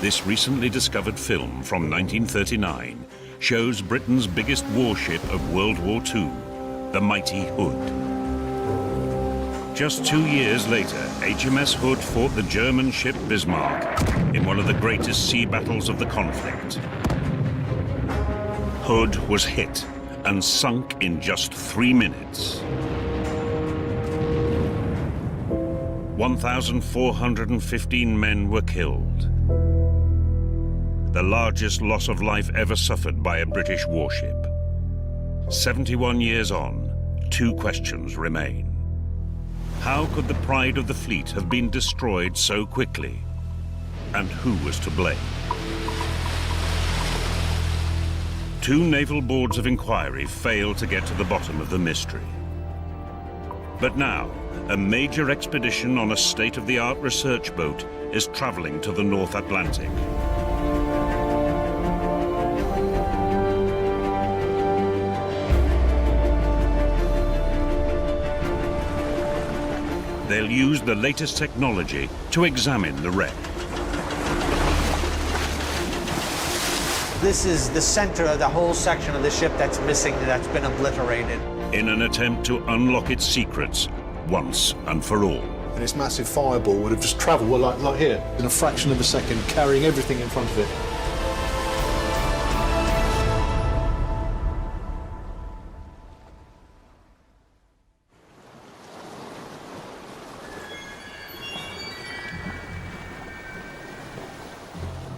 This recently discovered film from 1939 shows Britain's biggest warship of World War II, the mighty Hood. Just 2 years later, HMS Hood fought the German ship Bismarck in one of the greatest sea battles of the conflict. Hood was hit and sunk in just 3 minutes. 1,415 men were killed. The largest loss of life ever suffered by a British warship. 71 years on, 2 questions remain. How could the pride of the fleet have been destroyed so quickly? And who was to blame? 2 naval boards of inquiry failed to get to the bottom of the mystery. But now, a major expedition on a state-of-the-art research boat is traveling to the North Atlantic. They'll use the latest technology to examine the wreck. This is the center of the whole section of the ship that's missing, that's been obliterated. In an attempt to unlock its secrets once and for all. And this massive fireball would have just travelled, well, like here, in a fraction of a second, carrying everything in front of it.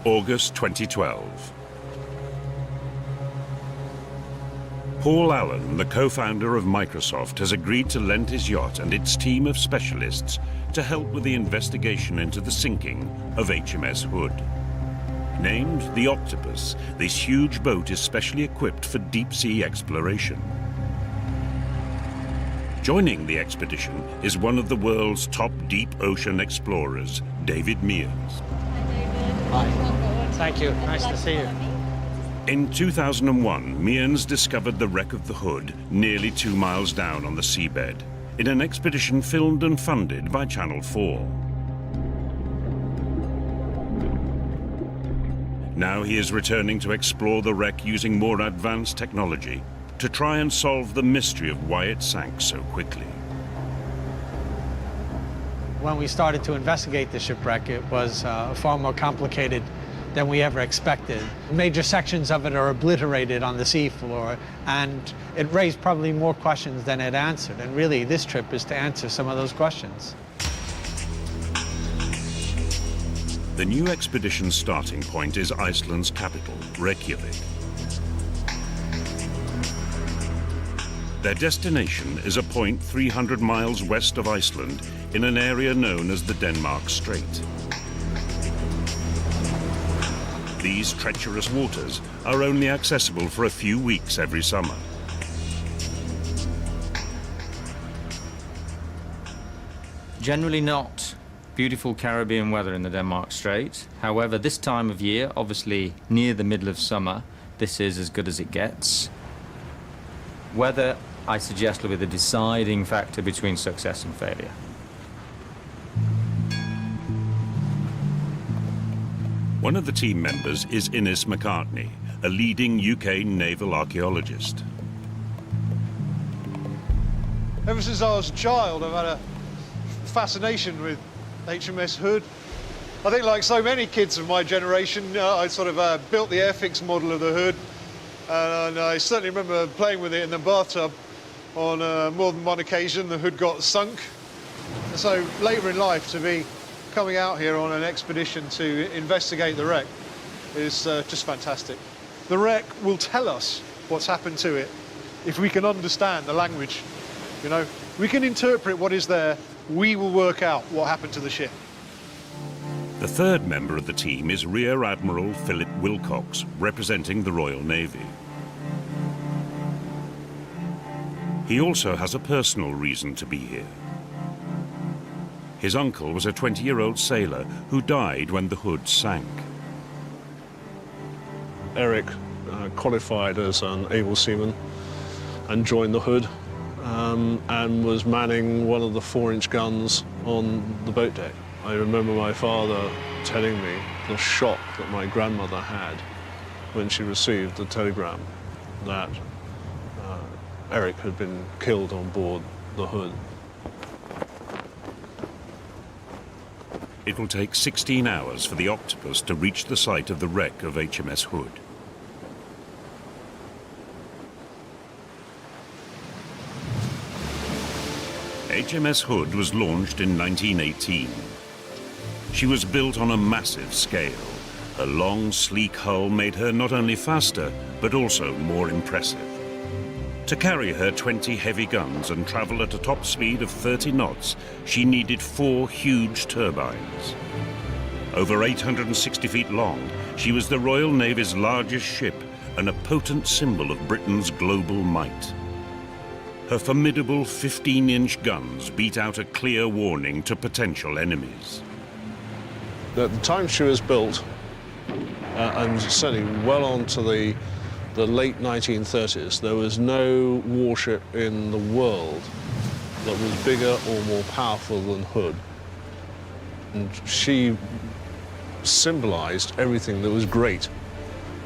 August 2012. Paul Allen, the co-founder of Microsoft, has agreed to lend his yacht and its team of specialists to help with the investigation into the sinking of HMS Hood. Named the Octopus, this huge boat is specially equipped for deep-sea exploration. Joining the expedition is one of the world's top deep ocean explorers, David Mears. Hi. Thank you. Nice to see you. In 2001, Mears discovered the wreck of the Hood nearly 2 miles down on the seabed in an expedition filmed and funded by Channel 4. Now he is returning to explore the wreck using more advanced technology to try and solve the mystery of why it sank so quickly. When we started to investigate the shipwreck, it was far more complicated than we ever expected. Major sections of it are obliterated on the seafloor, and it raised probably more questions than it answered. And really, this trip is to answer some of those questions. The new expedition's starting point is Iceland's capital, Reykjavik. Their destination is a point 300 miles west of Iceland in an area known as the Denmark Strait. These treacherous waters are only accessible for a few weeks every summer. Generally not beautiful Caribbean weather in the Denmark Strait. However, this time of year, obviously near the middle of summer, this is as good as it gets. Weather, I suggest, will be the deciding factor between success and failure. One of the team members is Innes McCartney, a leading UK naval archaeologist. Ever since I was a child, I've had a fascination with HMS Hood. I think like so many kids of my generation, I sort of built the Airfix model of the Hood, and I certainly remember playing with it in the bathtub. On more than one occasion, the Hood got sunk. And so later in life, to be coming out here on an expedition to investigate the wreck is just fantastic. The wreck will tell us what's happened to it if we can understand the language. You know, we can interpret what is there, we will work out what happened to the ship. The third member of the team is Rear Admiral Philip Wilcox, representing the Royal Navy. He also has a personal reason to be here. His uncle was a 20-year-old sailor who died when the Hood sank. Eric qualified as an able seaman and joined the Hood and was manning one of the 4-inch guns on the boat deck. I remember my father telling me the shock that my grandmother had when she received the telegram that Eric had been killed on board the Hood. It will take 16 hours for the Octopus to reach the site of the wreck of HMS Hood. HMS Hood was launched in 1918. She was built on a massive scale. Her long, sleek hull made her not only faster, but also more impressive. To carry her 20 heavy guns and travel at a top speed of 30 knots, she needed 4 huge turbines. Over 860 feet long, she was the Royal Navy's largest ship and a potent symbol of Britain's global might. Her formidable 15-inch guns beat out a clear warning to potential enemies. At the time she was built, and certainly well on to the late 1930s, there was no warship in the world that was bigger or more powerful than Hood. And she symbolized everything that was great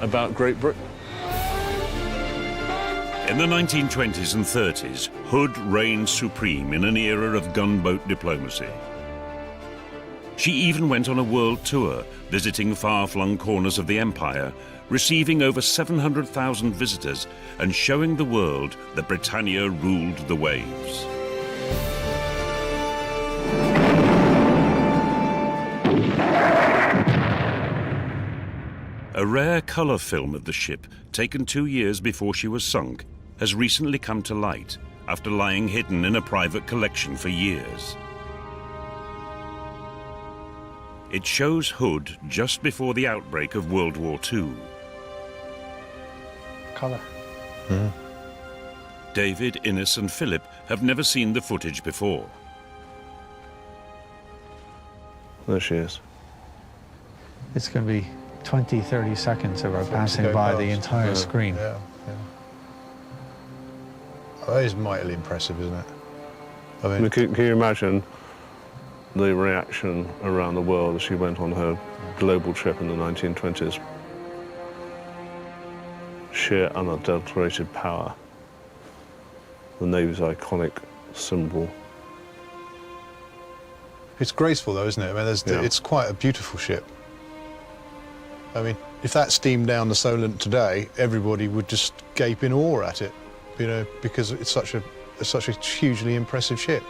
about Great Britain. In the 1920s and 30s, Hood reigned supreme in an era of gunboat diplomacy. She even went on a world tour, visiting far-flung corners of the empire, receiving over 700,000 visitors and showing the world that Britannia ruled the waves. A rare color film of the ship, taken 2 years before she was sunk, has recently come to light after lying hidden in a private collection for years. It shows Hood just before the outbreak of World War II. Color. David, Innes and Philip have never seen the footage before. There she is. It's going to be 20, 30 seconds of her passing by the entire screen. Yeah, yeah. Oh, that is mightily impressive, isn't it? I mean, Can you imagine the reaction around the world as she went on her global trip in the 1920s? Sheer unadulterated power. The Navy's iconic symbol. it's graceful, though, isn't it? I mean, it's quite a beautiful ship. I mean, if that steamed down the Solent today, everybody would just gape in awe at it, you know, because it's such a hugely impressive ship.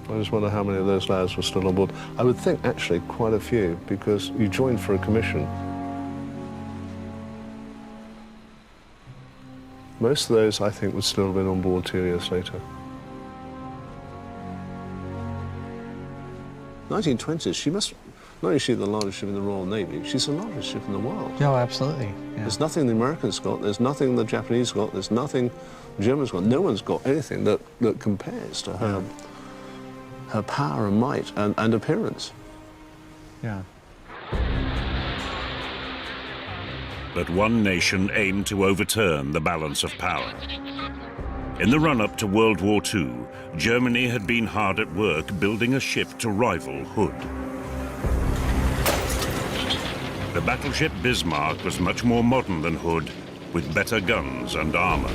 I just wonder how many of those lads were still on board. I would think, actually, quite a few, because you joined for a commission. Most of those, I think, would still have been on board 2 years later. 1920s, she must, not only is she the largest ship in the Royal Navy, she's the largest ship in the world. No, absolutely. Yeah. There's nothing the Americans got, there's nothing the Japanese got, there's nothing the Germans got. No one's got anything that compares to her, her power and might and appearance. Yeah. But one nation aimed to overturn the balance of power. In the run-up to World War II, Germany had been hard at work building a ship to rival Hood. The battleship Bismarck was much more modern than Hood, with better guns and armor.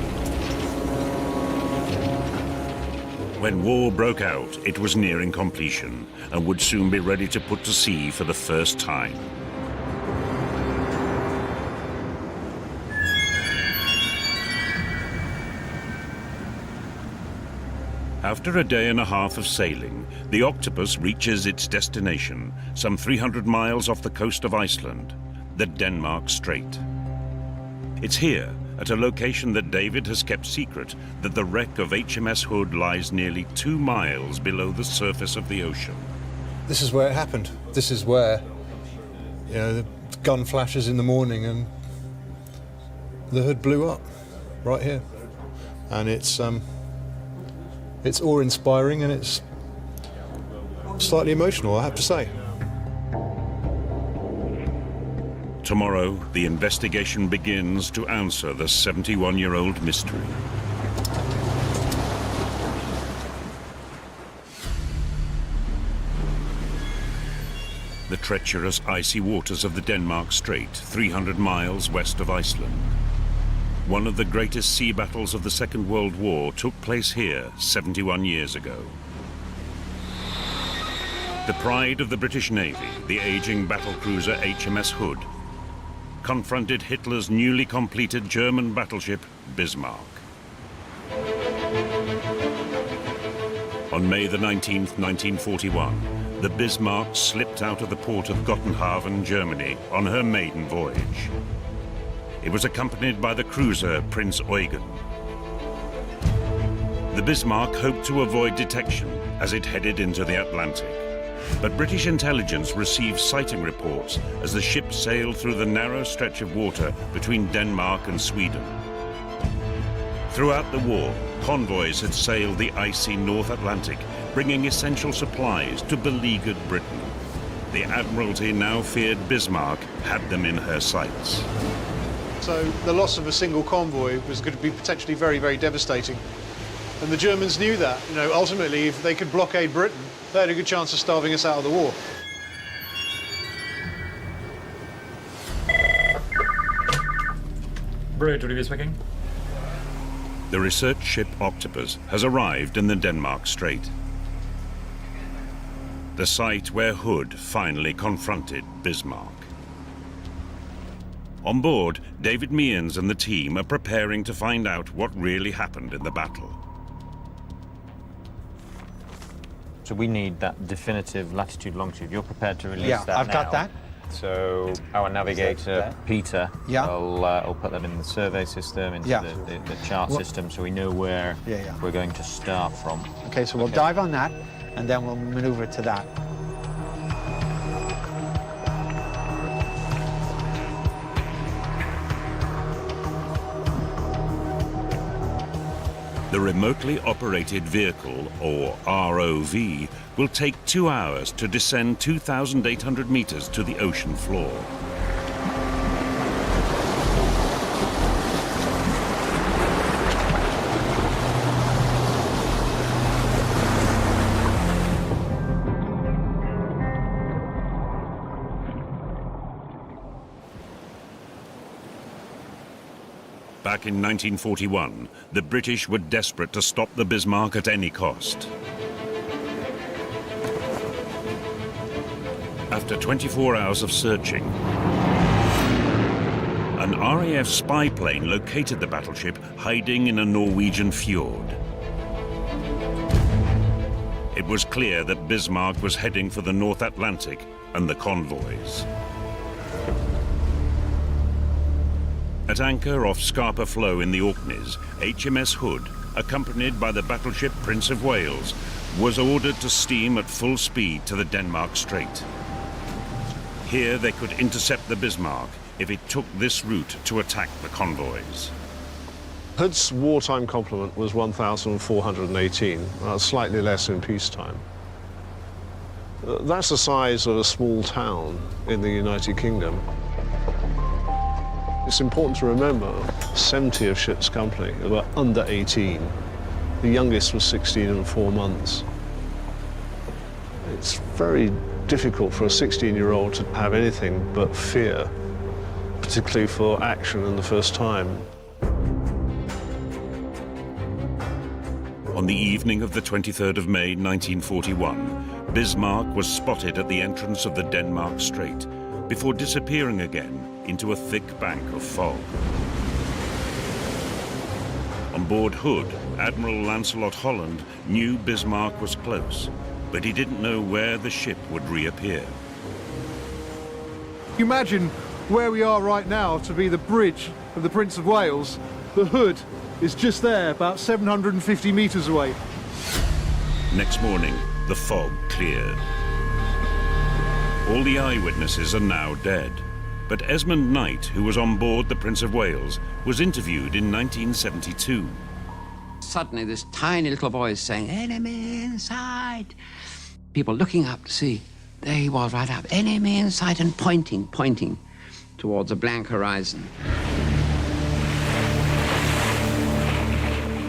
When war broke out, it was nearing completion and would soon be ready to put to sea for the first time. After a day and a half of sailing, the Octopus reaches its destination, some 300 miles off the coast of Iceland, the Denmark Strait. It's here, at a location that David has kept secret, that the wreck of HMS Hood lies nearly 2 miles below the surface of the ocean. This is where it happened. This is where, you know, the gun flashes in the morning and the Hood blew up, right here. And it's awe-inspiring and it's slightly emotional, I have to say. Tomorrow, the investigation begins to answer the 71-year-old mystery. the treacherous icy waters of the Denmark Strait, 300 miles west of Iceland. One of the greatest sea battles of the Second World War took place here 71 years ago. The pride of the British Navy, the aging battlecruiser HMS Hood, confronted Hitler's newly completed German battleship Bismarck. On May the 19th, 1941, the Bismarck slipped out of the port of Gottenhaven, Germany, on her maiden voyage. It was accompanied by the cruiser Prince Eugen. The Bismarck hoped to avoid detection as it headed into the Atlantic. But British intelligence received sighting reports as the ship sailed through the narrow stretch of water between Denmark and Sweden. Throughout the war, convoys had sailed the icy North Atlantic, bringing essential supplies to beleaguered Britain. The Admiralty now feared Bismarck had them in her sights. So the loss of a single convoy was going to be potentially very, very devastating. And the Germans knew that. You know, ultimately, if they could blockade Britain, they had a good chance of starving us out of the war. Bridge, Olivier speaking. The research ship Octopus has arrived in the Denmark Strait. The site where Hood finally confronted Bismarck. On board, David Meehan and the team are preparing to find out what really happened in the battle. So we need that definitive latitude, longitude. You're prepared to release that now? Yeah, I've got that. So our navigator, Peter, will put that in the survey system, into the chart system, so we know where we're going to start from. Okay, so we'll dive on that, and then we'll maneuver to that. The remotely operated vehicle, or ROV, will take 2 hours to descend 2,800 meters to the ocean floor. Back in 1941, the British were desperate to stop the Bismarck at any cost. After 24 hours of searching, an RAF spy plane located the battleship hiding in a Norwegian fjord. It was clear that Bismarck was heading for the North Atlantic and the convoys. At anchor off Scapa Flow in the Orkneys, HMS Hood, accompanied by the battleship Prince of Wales, was ordered to steam at full speed to the Denmark Strait. Here they could intercept the Bismarck if it took this route to attack the convoys. Hood's wartime complement was 1,418, slightly less in peacetime. That's the size of a small town in the United Kingdom. It's important to remember 70 of ship's company were under 18. The youngest was 16 and 4 months. It's very difficult for a 16-year-old to have anything but fear, particularly for action in the first time. On the evening of the 23rd of May 1941, Bismarck was spotted at the entrance of the Denmark Strait before disappearing again into a thick bank of fog. On board Hood, Admiral Lancelot Holland knew Bismarck was close, but he didn't know where the ship would reappear. Imagine where we are right now to be the bridge of the Prince of Wales. The Hood is just there, about 750 meters away. Next morning, the fog cleared. All the eyewitnesses are now dead, but Esmond Knight, who was on board the Prince of Wales, was interviewed in 1972. Suddenly this tiny little voice saying, "Enemy in sight." People looking up to see, there he was right up, enemy in sight, and pointing towards a blank horizon.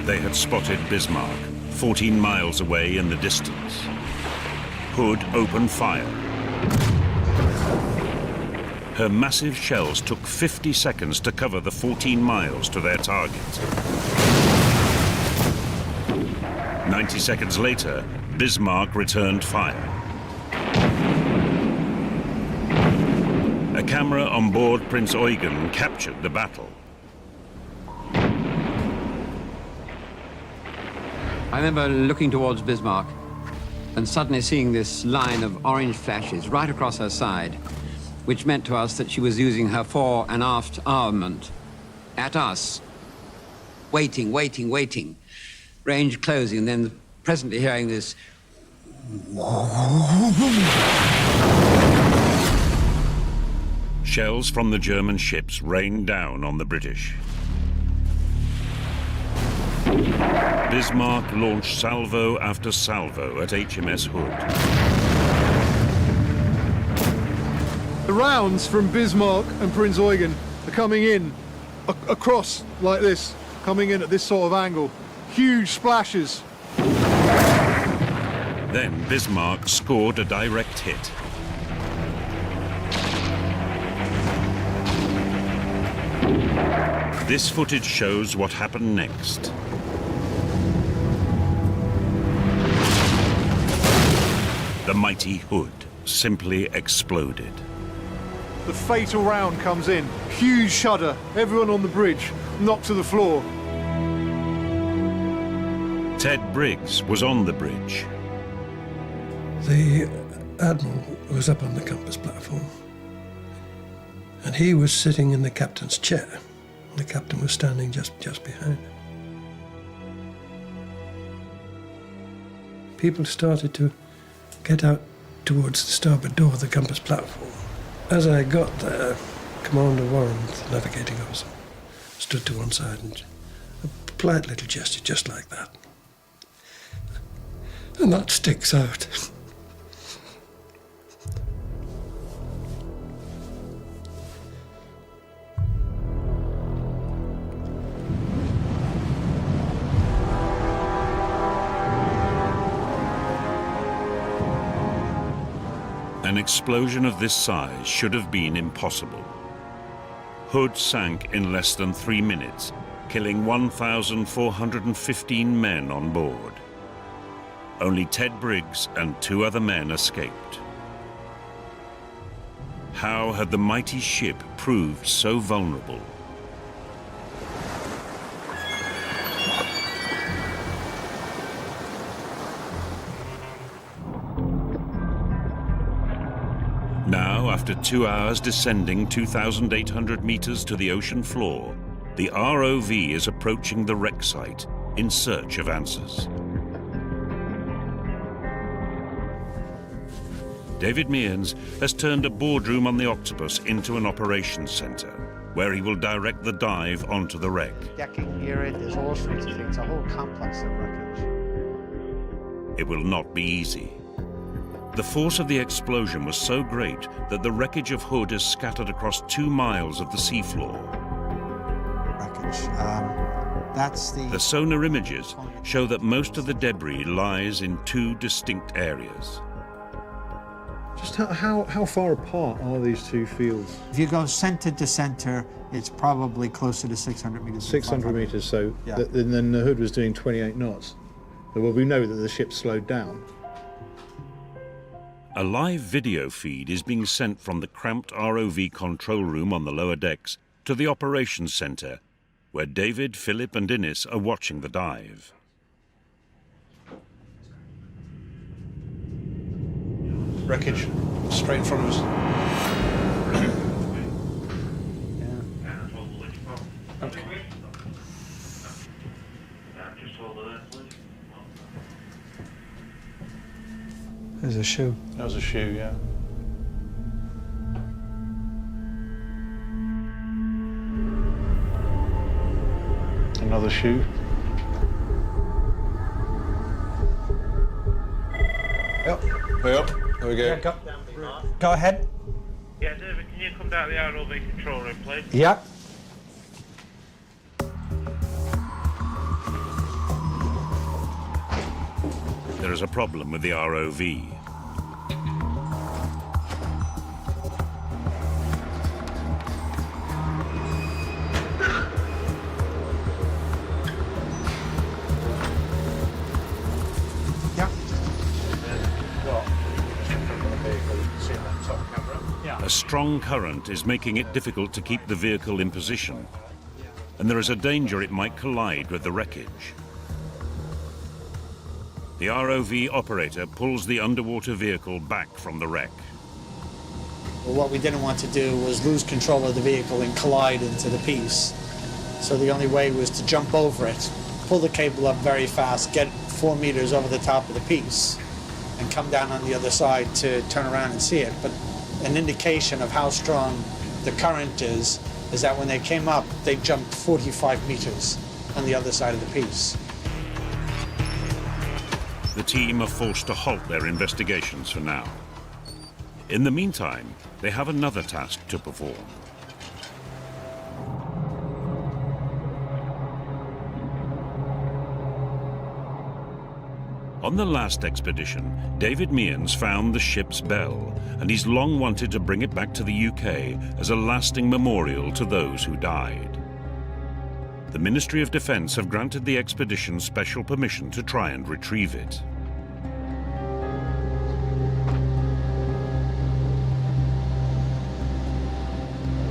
They had spotted Bismarck, 14 miles away in the distance. Hood opened fire. Her massive shells took 50 seconds to cover the 14 miles to their target. 90 seconds later, Bismarck returned fire. A camera on board Prince Eugen captured the battle. I remember looking towards Bismarck and suddenly seeing this line of orange flashes right across her side, which meant to us that she was using her fore and aft armament at us. Waiting, waiting, waiting. Range closing, and then presently hearing this. Shells from the German ships rained down on the British. Bismarck launched salvo after salvo at HMS Hood. The rounds from Bismarck and Prince Eugen are coming in across like this, coming in at this sort of angle. Huge splashes. Then Bismarck scored a direct hit. This footage shows what happened next. The mighty Hood simply exploded. The fatal round comes in. Huge shudder. Everyone on the bridge knocked to the floor. Ted Briggs was on the bridge. The Admiral was up on the compass platform, and he was sitting in the captain's chair. The captain was standing just behind him. People started to get out towards the starboard door of the compass platform. As I got there, Commander Warren, the navigating officer, stood to one side and a polite little gesture just like that. And that sticks out. An explosion of this size should have been impossible. Hood sank in less than 3 minutes, killing 1,415 men on board. Only Ted Briggs and 2 other men escaped. How had the mighty ship proved so vulnerable? Now, after 2 hours descending 2,800 meters to the ocean floor, the ROV is approaching the wreck site in search of answers. David Mearns has turned a boardroom on the Octopus into an operations center, where he will direct the dive onto the wreck. Decking near it, there's all sorts of things, a whole complex of wreckage. It will not be easy. The force of the explosion was so great that the wreckage of Hood is scattered across 2 miles of the seafloor. Wreckage. That's The sonar images show that most of the debris lies in 2 distinct areas. Just how far apart are these 2 fields? If you go center to center, it's probably closer to 600 meters. 600 meters, so Yeah. then the Hood was doing 28 knots. Well, we know that the ship slowed down. A live video feed is being sent from the cramped ROV control room on the lower decks to the operations center, where David, Philip and Innes are watching the dive. Wreckage, straight in front of us. Okay. There's a shoe. That was a shoe, yeah. Another shoe. Yep. Yep. There we go. Yeah, go ahead. Yeah, David, can you come down to the ROV control room, please? Yeah. There is a problem with the ROV. A strong current is making it difficult to keep the vehicle in position, and there is a danger it might collide with the wreckage. The ROV operator pulls the underwater vehicle back from the wreck. Well, what we didn't want to do was lose control of the vehicle and collide into the piece. So the only way was to jump over it, pull the cable up very fast, get 4 meters over the top of the piece, and come down on the other side to turn around and see it. But an indication of how strong the current is that when they came up, they jumped 45 meters on the other side of the piece. The team are forced to halt their investigations for now. In the meantime, they have another task to perform. On the last expedition, David Meehan's found the ship's bell, and he's long wanted to bring it back to the UK as a lasting memorial to those who died. The Ministry of Defence have granted the expedition special permission to try and retrieve it.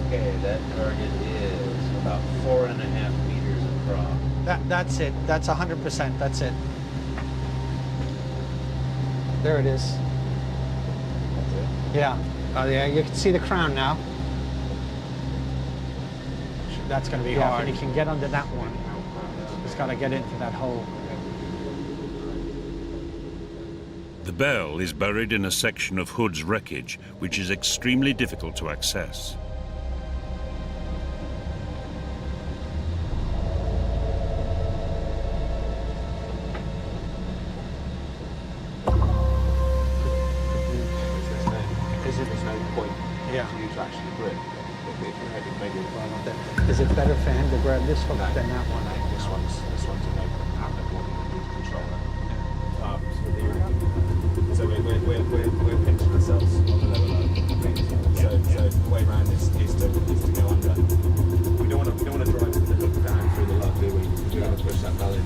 Okay, that target is about 4.5 meters across. That's it. That's 100%. That's it. There it is. That's it? Yeah. Oh, yeah. You can see the crown now. That's going to be hard. And you can get under that one. Just got to get into that hole. The bell is buried in a section of Hood's wreckage, which is extremely difficult to access. There's no point Yeah. to use actually grip. If you had it maybe Is it better for him to grab this hook No. than that one? No, this one's an open outlet one with controller. So we're pinching ourselves on the lower. So the way around is to go under. We don't want to drive the hook down through the lug, do we? We want to push that bell in.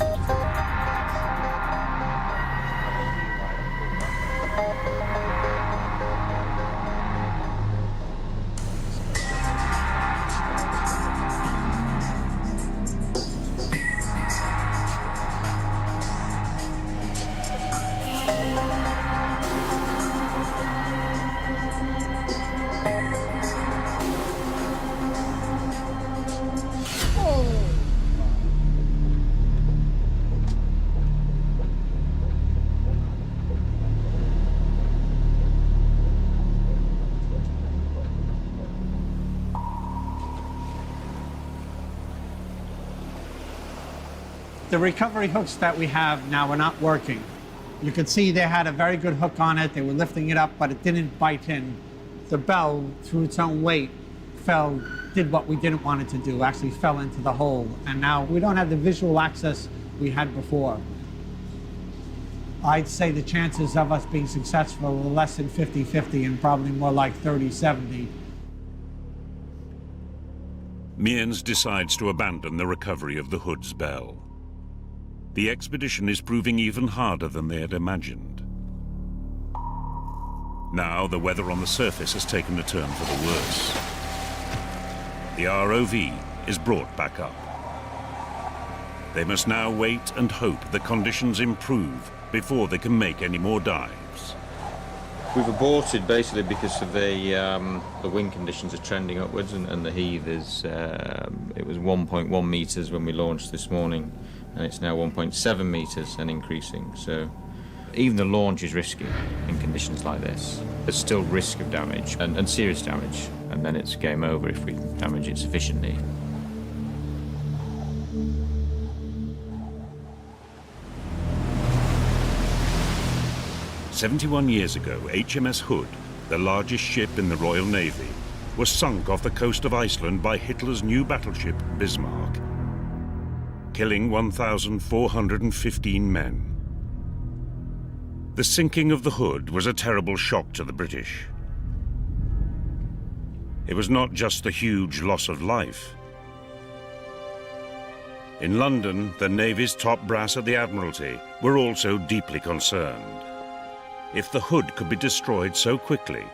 The recovery hooks that we have now are not working. You can see they had a very good hook on it. They were lifting it up, but it didn't bite in. The bell, through its own weight, did what we didn't want it to do, actually fell into the hole. And now we don't have the visual access we had before. I'd say the chances of us being successful are less than 50-50 and probably more like 30-70. Meehan's decides to abandon the recovery of the Hood's bell. The expedition is proving even harder than they had imagined. Now the weather on the surface has taken a turn for the worse. The ROV is brought back up. They must now wait and hope the conditions improve before they can make any more dives. We've aborted basically because of the wind conditions are trending upwards, and the heave is, it was 1.1 meters when we launched this morning, and it's now 1.7 meters and increasing. So even the launch is risky in conditions like this. There's still risk of damage and serious damage, and then it's game over if we damage it sufficiently. "71 years ago, HMS Hood, the largest ship in the Royal Navy, was sunk off the coast of Iceland by Hitler's new battleship Bismarck, killing 1,415 men. The sinking of the Hood was a terrible shock to the British. It was not just the huge loss of life. In London, the Navy's top brass at the Admiralty were also deeply concerned. If the Hood could be destroyed so quickly,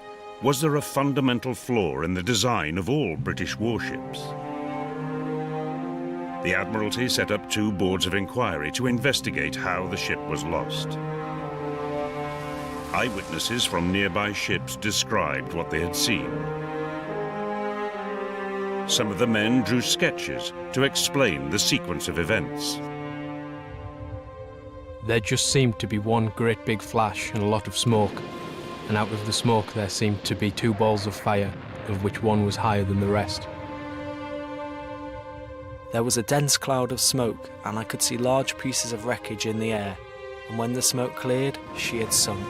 Was there a fundamental flaw in the design of all British warships? The Admiralty set up 2 boards of inquiry to investigate how the ship was lost. Eyewitnesses from nearby ships described what they had seen. Some of the men drew sketches to explain the sequence of events. There just seemed to be one great big flash and a lot of smoke, and out of the smoke there seemed to be 2 balls of fire, of which one was higher than the rest. There was a dense cloud of smoke, and I could see large pieces of wreckage in the air, and when the smoke cleared, she had sunk.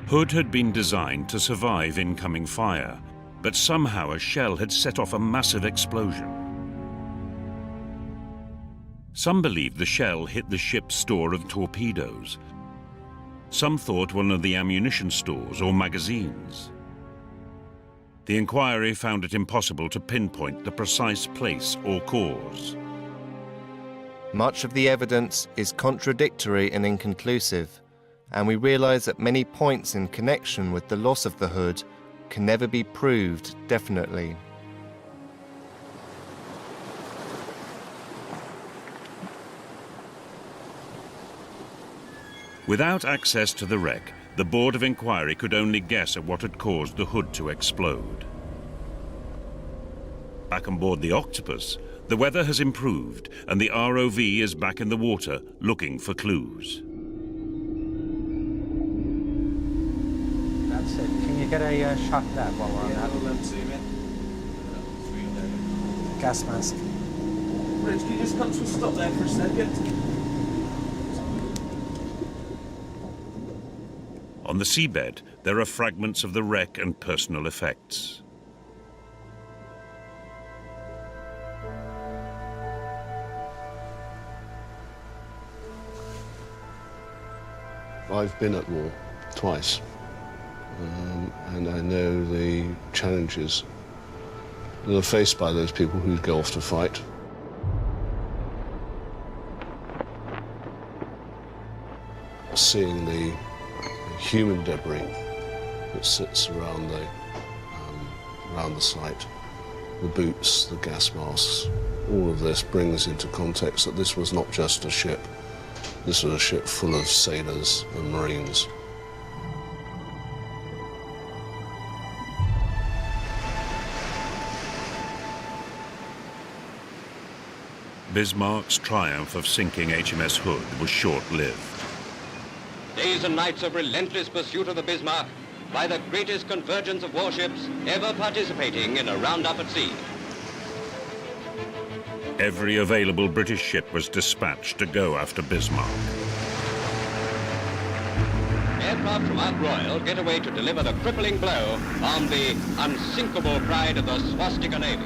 Hood had been designed to survive incoming fire, but somehow a shell had set off a massive explosion. Some believed the shell hit the ship's store of torpedoes. Some thought one of the ammunition stores or magazines. The inquiry found it impossible to pinpoint the precise place or cause. Much of the evidence is contradictory and inconclusive, and we realise that many points in connection with the loss of the Hood can never be proved definitely. Without access to the wreck, the Board of Inquiry could only guess at what had caused the Hood to explode. Back on board the Octopus, the weather has improved and the ROV is back in the water looking for clues. That's it. Can you get a shot of that while we're on that? We'll zoom in. Gas mask. Rich, can you just come to a stop there for a second? On the seabed, there are fragments of the wreck and personal effects. I've been at war twice, and I know the challenges that are faced by those people who go off to fight. Seeing the human debris that sits around the site, the boots, the gas masks, all of this brings into context that this was not just a ship. This was a ship full of sailors and Marines. Bismarck's triumph of sinking HMS Hood was short-lived. Days and nights of relentless pursuit of the Bismarck by the greatest convergence of warships ever participating in a roundup at sea. Every available British ship was dispatched to go after Bismarck. Aircraft from Ark Royal get away to deliver the crippling blow on the unsinkable pride of the swastika Navy.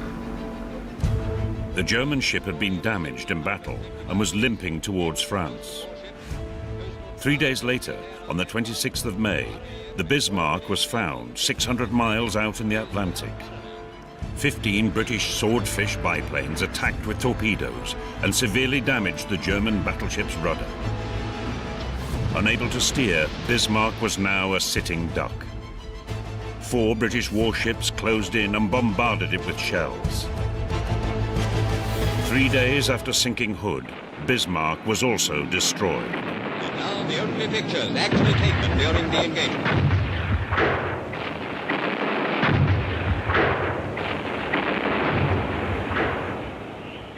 The German ship had been damaged in battle and was limping towards France. 3 days later, on the 26th of May, the Bismarck was found 600 miles out in the Atlantic. 15 British Swordfish biplanes attacked with torpedoes and severely damaged the German battleship's rudder. Unable to steer, Bismarck was now a sitting duck. 4 British warships closed in and bombarded it with shells. 3 days after sinking Hood, Bismarck was also destroyed. And now the only pictures actually taken during the engagement.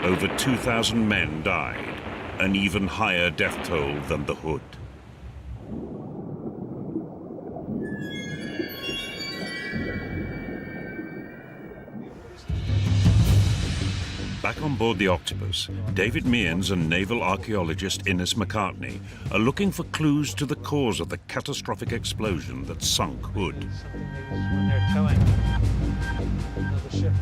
Over 2,000 men died, an even higher death toll than the Hood. Back on board the Octopus, David Mearns and naval archaeologist Innes McCartney are looking for clues to the cause of the catastrophic explosion that sunk Hood. When they're towing another ship.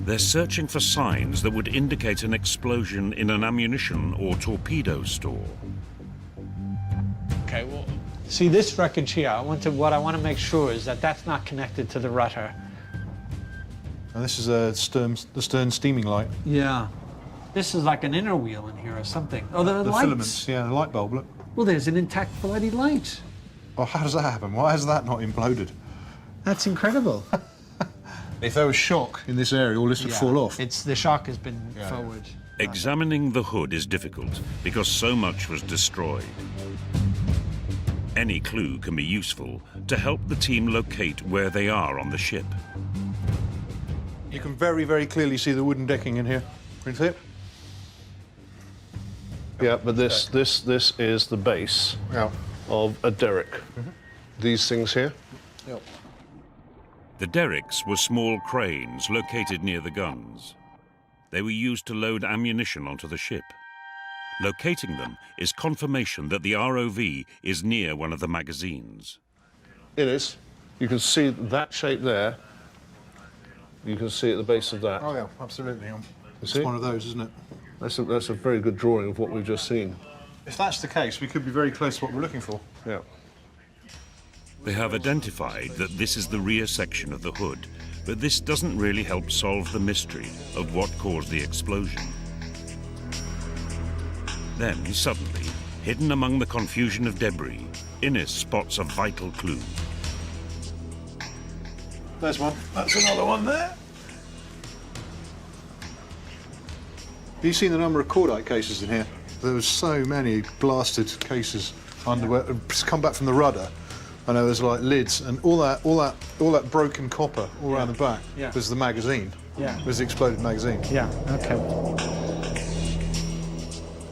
They're searching for signs that would indicate an explosion in an ammunition or torpedo store. Okay, well, see this wreckage here, what I want to make sure is that that's not connected to the rudder. And this is the stern steaming light. Yeah. This is like an inner wheel in here or something. Oh, the lights. Filaments, yeah, the light bulb, look. Well, there's an intact bloody light. Well, how does that happen? Why has that not imploded? That's incredible. If there was shock in this area, all this would fall off. The shock has been forward. Examining the hood is difficult because so much was destroyed. Any clue can be useful to help the team locate where they are on the ship. You can very, very clearly see the wooden decking in here. Can you see it? Yeah, but this is the base of a derrick. These things here. Yep. The derricks were small cranes located near the guns. They were used to load ammunition onto the ship. Locating them is confirmation that the ROV is near one of the magazines. It is. You can see that shape there. You can see at the base of that. Oh yeah, absolutely. It's see? one of those, isn't it? That's a very good drawing of what we've just seen. If that's the case, we could be very close to what we're looking for. Yeah. They have identified that this is the rear section of the hood, but this doesn't really help solve the mystery of what caused the explosion. Then, suddenly, hidden among the confusion of debris, Innes spots a vital clue. There's one. That's another one there. Have you seen the number of cordite cases in here? There was so many blasted cases underwear. It's come back from the rudder, and there was like lids and all that broken copper all around the back was the magazine. Yeah. Was the exploded magazine. Yeah. Okay.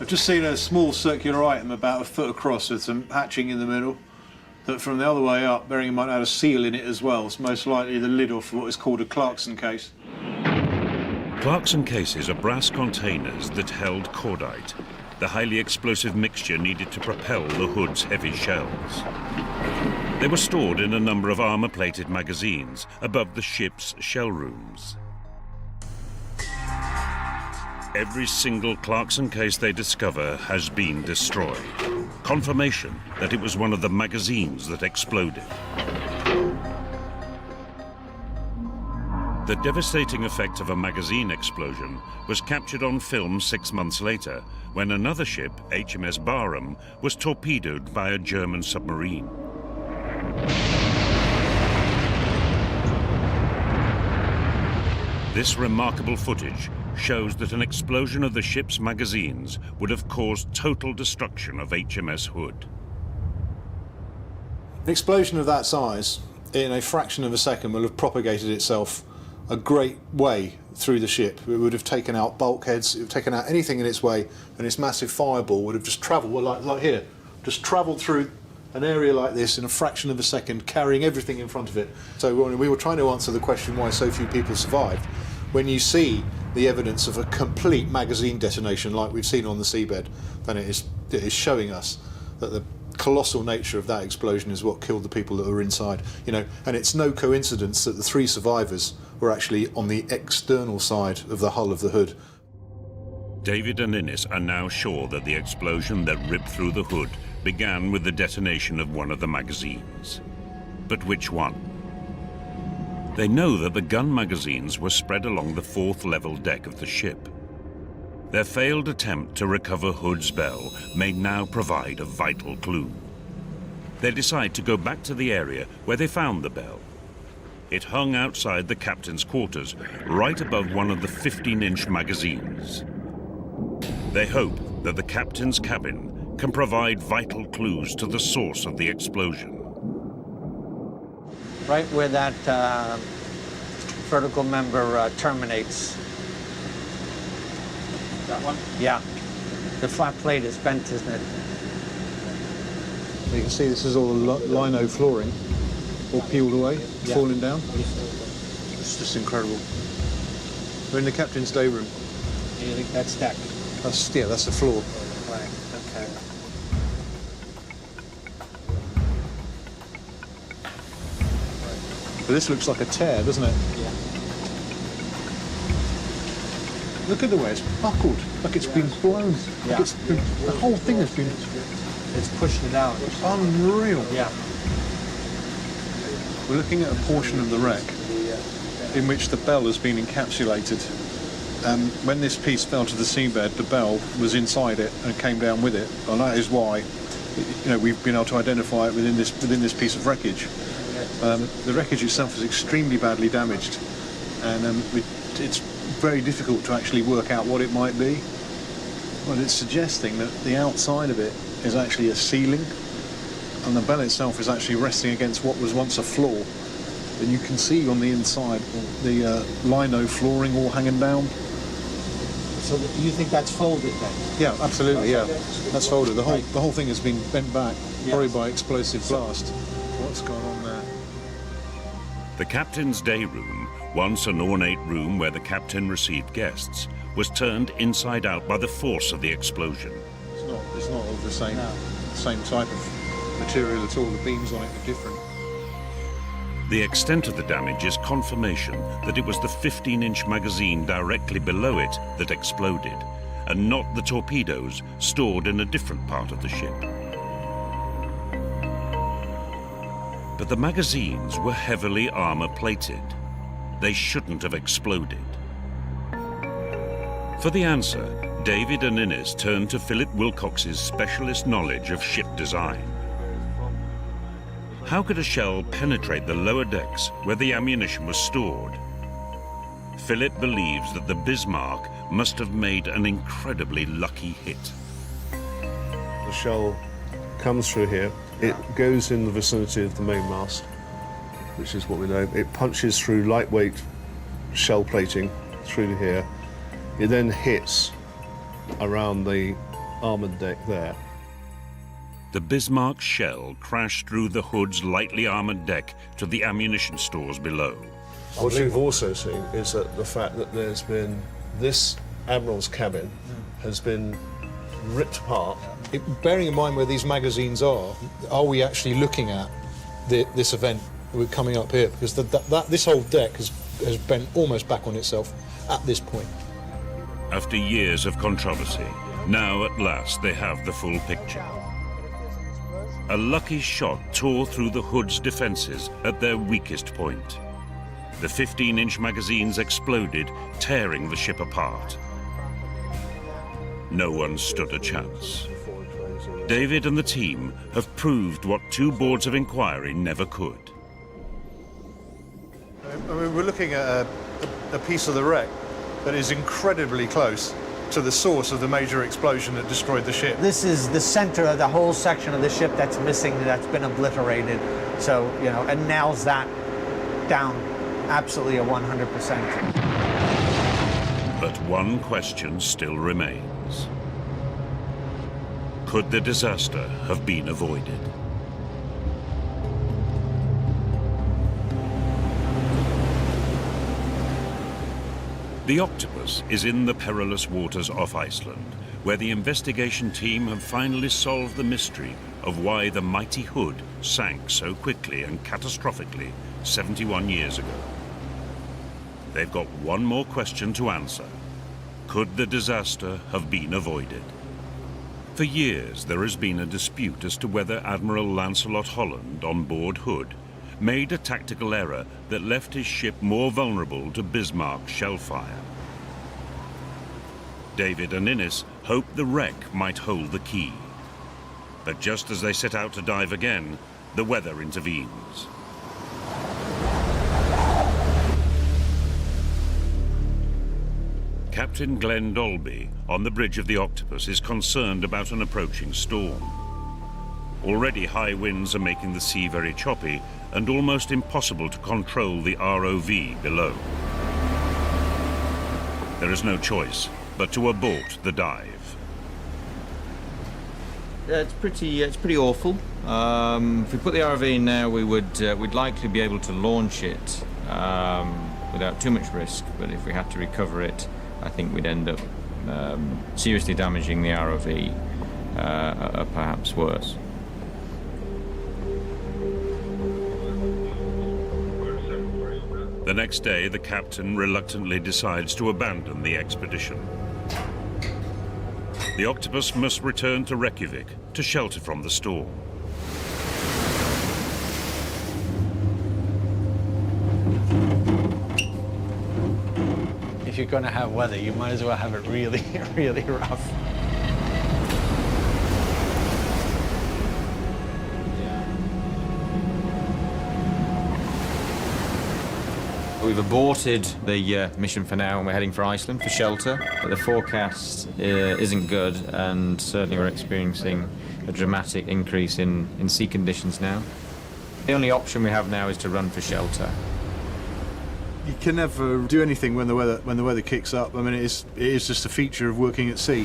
I've just seen a small circular item about a foot across with some hatching in the middle. That from the other way up, bearing in mind it had a seal in it as well. It's most likely the lid off what is called a Clarkson case. Clarkson cases are brass containers that held cordite, the highly explosive mixture needed to propel the hood's heavy shells. They were stored in a number of armor-plated magazines above the ship's shell rooms. Every single Clarkson case they discover has been destroyed. Confirmation that it was one of the magazines that exploded. The devastating effect of a magazine explosion was captured on film 6 months later, when another ship, HMS Barham, was torpedoed by a German submarine. This remarkable footage shows that an explosion of the ship's magazines would have caused total destruction of HMS Hood. An explosion of that size, in a fraction of a second, will have propagated itself a great way through the ship. It would have taken out bulkheads, it would have taken out anything in its way, and this massive fireball would have just travelled, well, like here, just travelled through an area like this in a fraction of a second, carrying everything in front of it. So when we were trying to answer the question why so few people survived, when you see the evidence of a complete magazine detonation like we've seen on the seabed, then it is showing us that the colossal nature of that explosion is what killed the people that were inside. You know, and it's no coincidence that the 3 survivors were actually on the external side of the hull of the hood. David and Innes are now sure that the explosion that ripped through the hood began with the detonation of one of the magazines. But which one? They know that the gun magazines were spread along the 4th level deck of the ship. Their failed attempt to recover Hood's bell may now provide a vital clue. They decide to go back to the area where they found the bell. It hung outside the captain's quarters, right above one of the 15-inch magazines. They hope that the captain's cabin can provide vital clues to the source of the explosion. Right where that vertical member terminates. That one? Yeah. The flat plate is bent, isn't it? You can see this is all lino flooring, all peeled away, falling down. It's just incredible. We're in the captain's day room. You think that's deck? That's the floor. Right, okay. But this looks like a tear, doesn't it? Yeah. Look at the way it's buckled, like it's been blown. Yeah. Like the whole thing has been... It's pushed it out. Unreal. Yeah. We're looking at a portion of the wreck in which the bell has been encapsulated, When this piece fell to the seabed, the bell was inside it and came down with it, and that is why, we've been able to identify it within this piece of wreckage. The wreckage itself is extremely badly damaged, and it's very difficult to actually work out what it might be. Well, it's suggesting that the outside of it is actually a ceiling, and the bell itself is actually resting against what was once a floor. And you can see on the inside the lino flooring all hanging down. So you think that's folded then? Yeah, absolutely, yeah. That's folded. The whole thing has been bent back, probably by explosive blast. What's gone on there? The captain's day room, once an ornate room where the captain received guests, was turned inside out by the force of the explosion. It's not of the same type of material at all. The beams on it are different. The extent of the damage is confirmation that it was the 15-inch magazine directly below it that exploded, and not the torpedoes stored in a different part of the ship. But the magazines were heavily armor-plated. They shouldn't have exploded. For the answer, David and Innes turned to Philip Wilcox's specialist knowledge of ship design. How could a shell penetrate the lower decks where the ammunition was stored? Philip believes that the Bismarck must have made an incredibly lucky hit. The shell comes through here. It goes in the vicinity of the mainmast, which is what we know. It punches through lightweight shell plating through to here. It then hits around the armoured deck there. The Bismarck shell crashed through the hood's lightly armoured deck to the ammunition stores below. What you've also seen is that the fact that there's been this Admiral's cabin has been ripped apart. Bearing in mind where these magazines are we actually looking at this event we're coming up here? Because this whole deck has bent almost back on itself at this point. After years of controversy, now at last they have the full picture. A lucky shot tore through the hood's defences at their weakest point. The 15-inch magazines exploded, tearing the ship apart. No one stood a chance. David and the team have proved what two boards of inquiry never could. I mean, we're looking at a piece of the wreck that is incredibly close to the source of the major explosion that destroyed the ship. This is the center of the whole section of the ship that's missing, that's been obliterated. So, it nails that down absolutely at 100%. But one question still remains. Could the disaster have been avoided? The Octopus is in the perilous waters off Iceland, where the investigation team have finally solved the mystery of why the mighty Hood sank so quickly and catastrophically 71 years ago. They've got one more question to answer. Could the disaster have been avoided? For years, there has been a dispute as to whether Admiral Lancelot Holland on board Hood made a tactical error that left his ship more vulnerable to Bismarck shellfire. David and Innes hoped the wreck might hold the key. But just as they set out to dive again, the weather intervenes. Captain Glenn Dolby on the bridge of the Octopus is concerned about an approaching storm. Already high winds are making the sea very choppy and almost impossible to control the ROV below. There is no choice but to abort the dive. Yeah, it's pretty awful. If we put the ROV in now, we'd likely be able to launch it without too much risk. But if we had to recover it, I think we'd end up seriously damaging the ROV, or perhaps worse. The next day, the captain reluctantly decides to abandon the expedition. The Octopus must return to Reykjavik to shelter from the storm. If you you're going to have weather, you might as well have it really, really rough. We've aborted the mission for now, and we're heading for Iceland for shelter. But the forecast isn't good, and certainly we're experiencing a dramatic increase in sea conditions now. The only option we have now is to run for shelter. You can never do anything when the weather kicks up. I mean, it is just a feature of working at sea.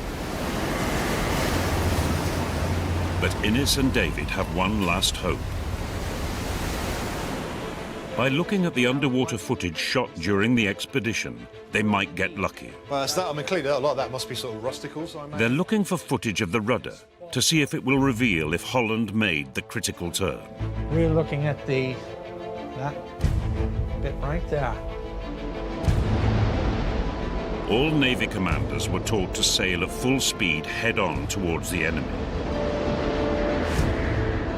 But Innes and David have one last hope. By looking at the underwater footage shot during the expedition, they might get lucky. Well, that's that. I mean, clearly a lot of that must be sort of rusticals, I imagine. They're looking for footage of the rudder to see if it will reveal if Holland made the critical turn. We're looking at that bit right there. All Navy commanders were taught to sail at full speed head-on towards the enemy.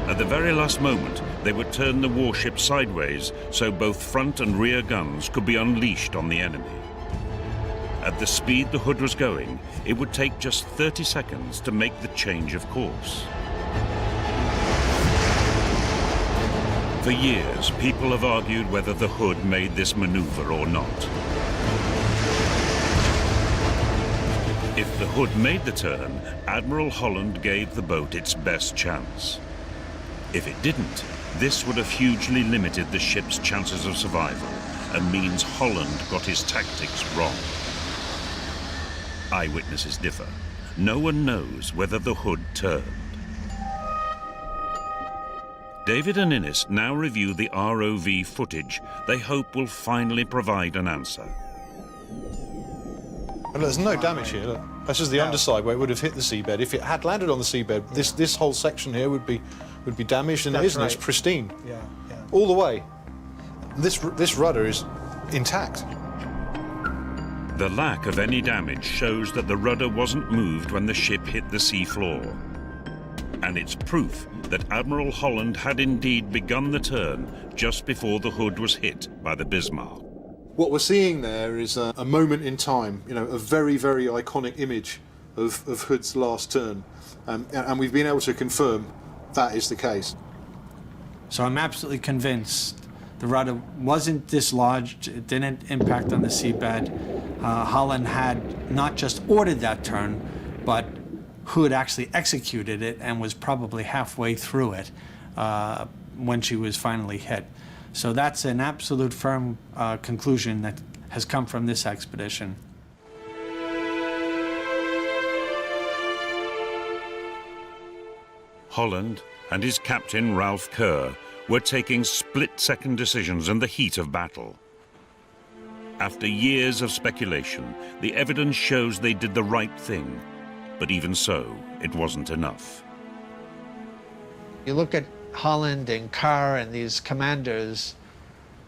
At the very last moment, they would turn the warship sideways so both front and rear guns could be unleashed on the enemy. At the speed the Hood was going, it would take just 30 seconds to make the change of course. For years, people have argued whether the Hood made this maneuver or not. If the Hood made the turn, Admiral Holland gave the boat its best chance. If it didn't, this would have hugely limited the ship's chances of survival and means Holland got his tactics wrong. Eyewitnesses differ. No one knows whether the Hood turned. David and Innes now review the ROV footage they hope will finally provide an answer. And there's no damage here. Look. That's just the underside where it would have hit the seabed. If it had landed on the seabed, this whole section here would be damaged, and it isn't. Right. It's pristine. Yeah. All the way. This rudder is intact. The lack of any damage shows that the rudder wasn't moved when the ship hit the sea floor. And it's proof that Admiral Holland had indeed begun the turn just before the Hood was hit by the Bismarck. What we're seeing there is a moment in time, a very, very iconic image of Hood's last turn. And we've been able to confirm that is the case. So I'm absolutely convinced the rudder wasn't dislodged, it didn't impact on the seabed. Holland had not just ordered that turn, but Hood actually executed it and was probably halfway through it when she was finally hit. So that's an absolute firm conclusion that has come from this expedition. Holland and his captain, Ralph Kerr, were taking split-second decisions in the heat of battle. After years of speculation, the evidence shows they did the right thing, but even so, it wasn't enough. You look at Holland and Kerr and these commanders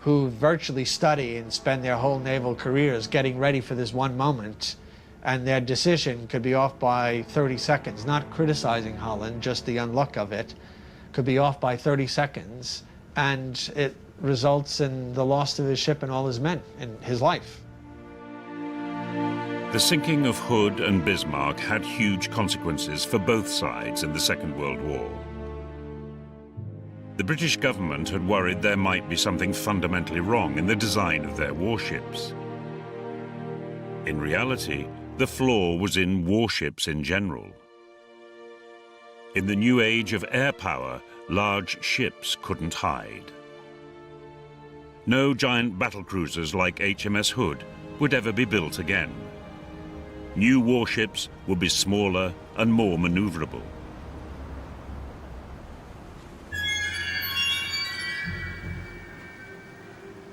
who virtually study and spend their whole naval careers getting ready for this one moment, and their decision could be off by 30 seconds, not criticizing Holland, just the unluck of it, could be off by 30 seconds, and it results in the loss of his ship and all his men and his life. The sinking of Hood and Bismarck had huge consequences for both sides in the Second World War. The British government had worried there might be something fundamentally wrong in the design of their warships. In reality, the flaw was in warships in general. In the new age of air power, large ships couldn't hide. No giant battlecruisers like HMS Hood would ever be built again. New warships would be smaller and more maneuverable.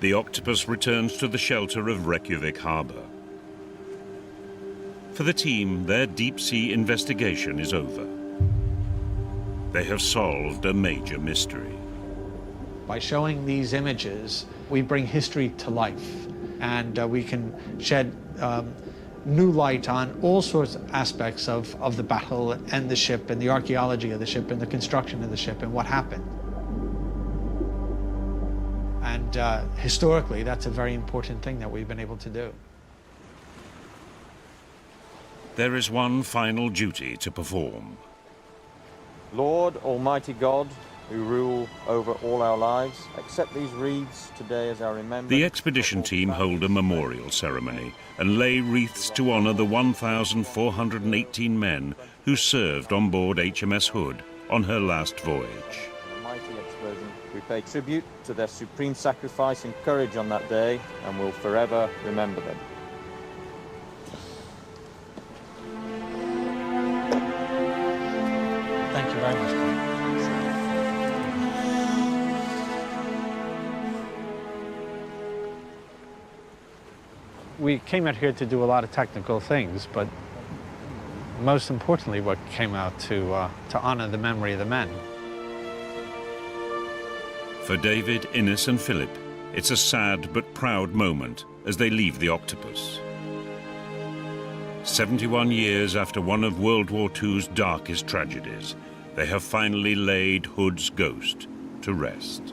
The Octopus returns to the shelter of Reykjavik Harbour. For the team, their deep-sea investigation is over. They have solved a major mystery. By showing these images, we bring history to life, and we can shed new light on all sorts of aspects of the battle and the ship and the archaeology of the ship and the construction of the ship and what happened. And historically, that's a very important thing that we've been able to do. There is one final duty to perform. Lord, Almighty God, who rule over all our lives, accept these wreaths today as our remembrance. The expedition team hold a memorial ceremony and lay wreaths to honour the 1,418 men who served on board HMS Hood on her last voyage. Mighty explosion. We pay tribute to their supreme sacrifice and courage on that day and will forever remember them. Thank you very much. We came out here to do a lot of technical things, but most importantly, what came out to honor the memory of the men. For David, Innes and Philip, it's a sad but proud moment as they leave the Octopus. 71 years after one of World War II's darkest tragedies, they have finally laid Hood's ghost to rest.